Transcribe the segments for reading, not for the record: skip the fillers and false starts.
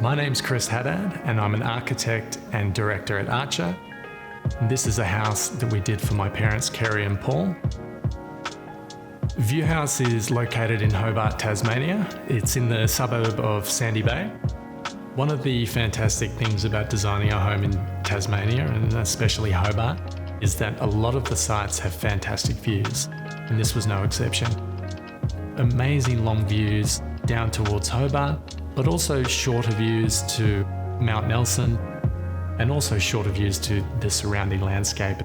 My name's Chris Haddad and I'm an architect and director at Archier. And this is a house that we did for my parents, Kerry and Paul. View House is located in Hobart, Tasmania. It's in the suburb of Sandy Bay. One of the fantastic things about designing a home in Tasmania, and especially Hobart, is that a lot of the sites have fantastic views, and this was no exception. Amazing long views down towards Hobart, but also shorter views to Mount Nelson, and also shorter views to the surrounding landscape.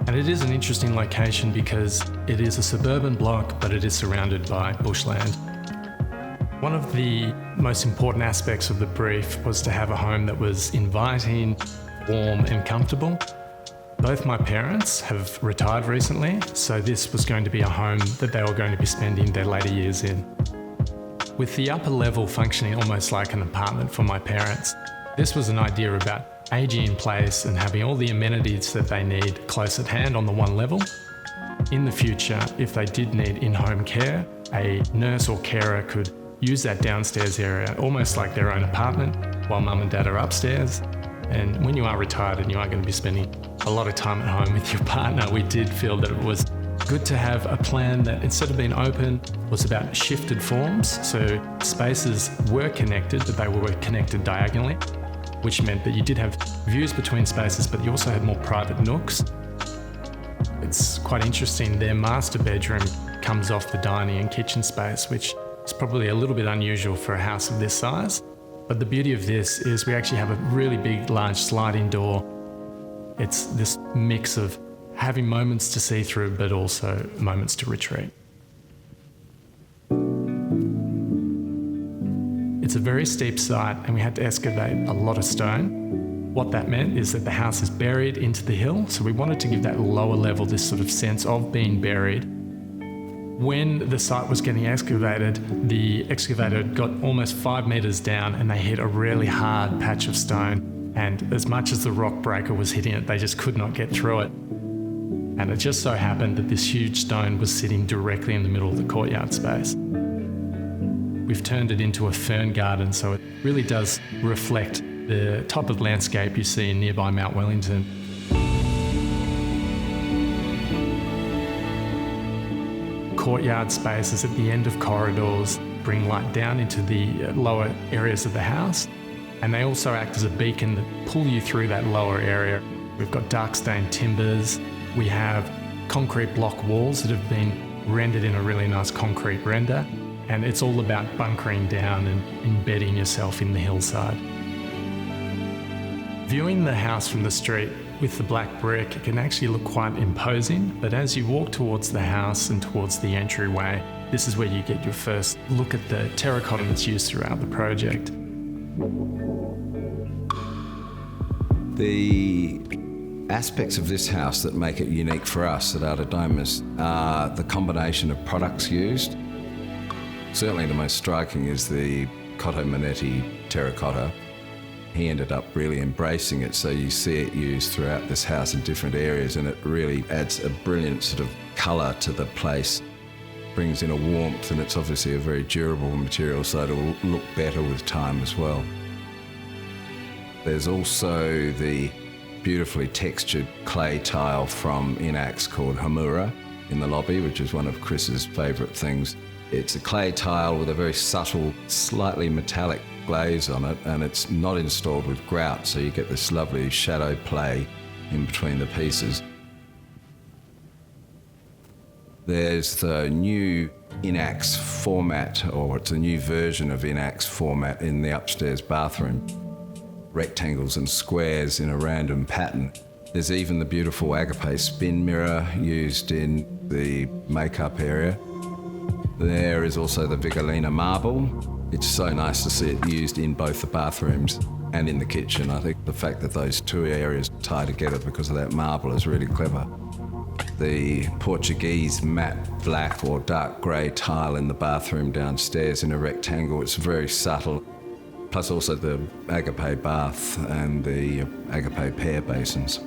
And it is an interesting location because it is a suburban block, but it is surrounded by bushland. One of the most important aspects of the brief was to have a home that was inviting, warm and comfortable. Both my parents have retired recently, so this was going to be a home that they were going to be spending their later years in. With the upper level functioning almost like an apartment for my parents, this was an idea about aging in place and having all the amenities that they need close at hand on the one level. In the future, if they did need in-home care, a nurse or carer could use that downstairs area almost like their own apartment while mum and dad are upstairs. And when you are retired and you are going to be spending a lot of time at home with your partner, we did feel that it was good to have a plan that instead of being open was about shifted forms. So spaces were connected, but they were connected diagonally, which meant that you did have views between spaces, but you also had more private nooks. It's quite interesting. Their master bedroom comes off the dining and kitchen space, which is probably a little bit unusual for a house of this size. But the beauty of this is we actually have a really big, large sliding door. It's this mix of having moments to see through, but also moments to retreat. It's a very steep site and we had to excavate a lot of stone. What that meant is that the house is buried into the hill, so we wanted to give that lower level this sort of sense of being buried. When the site was getting excavated, the excavator got almost 5 metres down and they hit a really hard patch of stone, and as much as the rock breaker was hitting it, they just could not get through it. And it just so happened that this huge stone was sitting directly in the middle of the courtyard space. We've turned it into a fern garden, so it really does reflect the type of landscape you see in nearby Mount Wellington. Courtyard spaces at the end of corridors bring light down into the lower areas of the house, and they also act as a beacon that pull you through that lower area. We've got dark stained timbers. We have concrete block walls that have been rendered in a really nice concrete render, and it's all about bunkering down and embedding yourself in the hillside. Viewing the house from the street with the black brick, it can actually look quite imposing, but as you walk towards the house and towards the entryway, this is where you get your first look at the terracotta that's used throughout the project. The aspects of this house that make it unique for us at Artedomus are the combination of products used. Certainly the most striking is the Cotto Manetti terracotta. He ended up really embracing it, so you see it used throughout this house in different areas, and it really adds a brilliant sort of colour to the place. Brings in a warmth, and it's obviously a very durable material, so it'll look better with time as well. There's also the beautifully textured clay tile from Inax called Hamura in the lobby, which is one of Chris's favourite things. It's a clay tile with a very subtle, slightly metallic glaze on it, and it's not installed with grout, so you get this lovely shadow play in between the pieces. There's the new Inax format, or it's a new version of Inax format in the upstairs bathroom. Rectangles and squares in a random pattern. There's even the beautiful agape spin mirror used in the makeup area. There is also the Vigolina marble. It's so nice to see it used in both the bathrooms and in the kitchen. I think the fact that those two areas tie together because of that marble is really clever. The Portuguese matte black or dark grey tile in the bathroom downstairs in a rectangle, it's very subtle. Plus also the agape bath and the agape pear basins.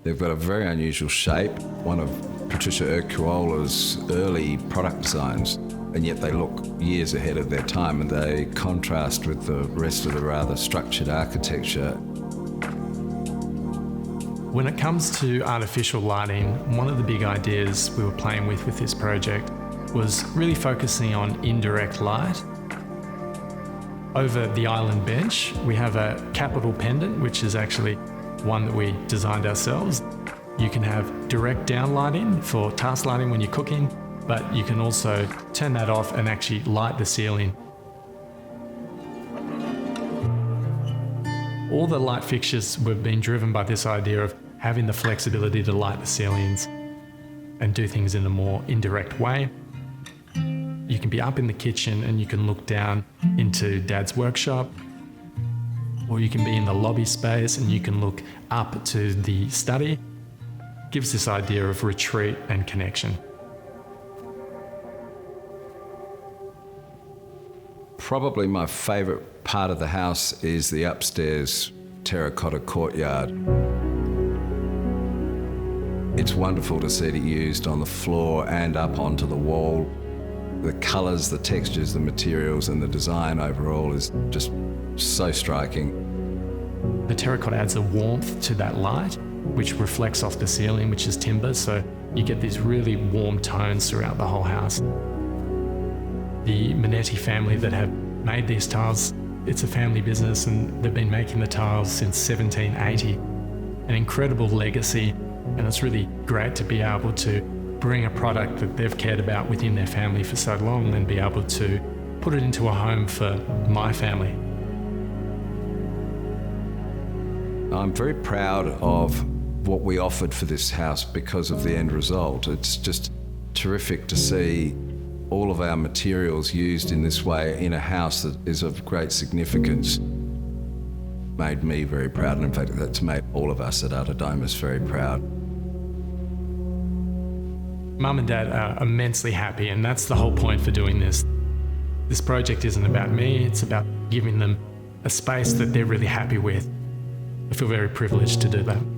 They've got a very unusual shape, one of Patricia Urquola's early product designs. and yet they look years ahead of their time, and they contrast with the rest of the rather structured architecture. When it comes to artificial lighting, one of the big ideas we were playing with this project was really focusing on indirect light. Over the island bench, we have a capital pendant, which is actually one that we designed ourselves. You can have direct down lighting for task lighting when you're cooking, but you can also turn that off and actually light the ceiling. All the light fixtures were being driven by this idea of having the flexibility to light the ceilings and do things in a more indirect way. You can be up in the kitchen and you can look down into Dad's workshop, or you can be in the lobby space and you can look up to the study. Gives this idea of retreat and connection. Probably my favourite part of the house is the upstairs Terracotta Courtyard. It's wonderful to see it used on the floor and up onto the wall. The colours, the textures, the materials and the design overall is just so striking. The terracotta adds a warmth to that light, which reflects off the ceiling, which is timber, so you get these really warm tones throughout the whole house. The Manetti family that have made these tiles, it's a family business and they've been making the tiles since 1780. An incredible legacy, and it's really great to be able to bring a product that they've cared about within their family for so long and be able to put it into a home for my family. I'm very proud of what we offered for this house because of the end result. It's just terrific to see all of our materials used in this way in a house that is of great significance. Made me very proud, and in fact that's made all of us at Artedomus very proud. Mum and Dad are immensely happy, and that's the whole point for doing this. This project isn't about me, it's about giving them a space that they're really happy with. I feel very privileged to do that.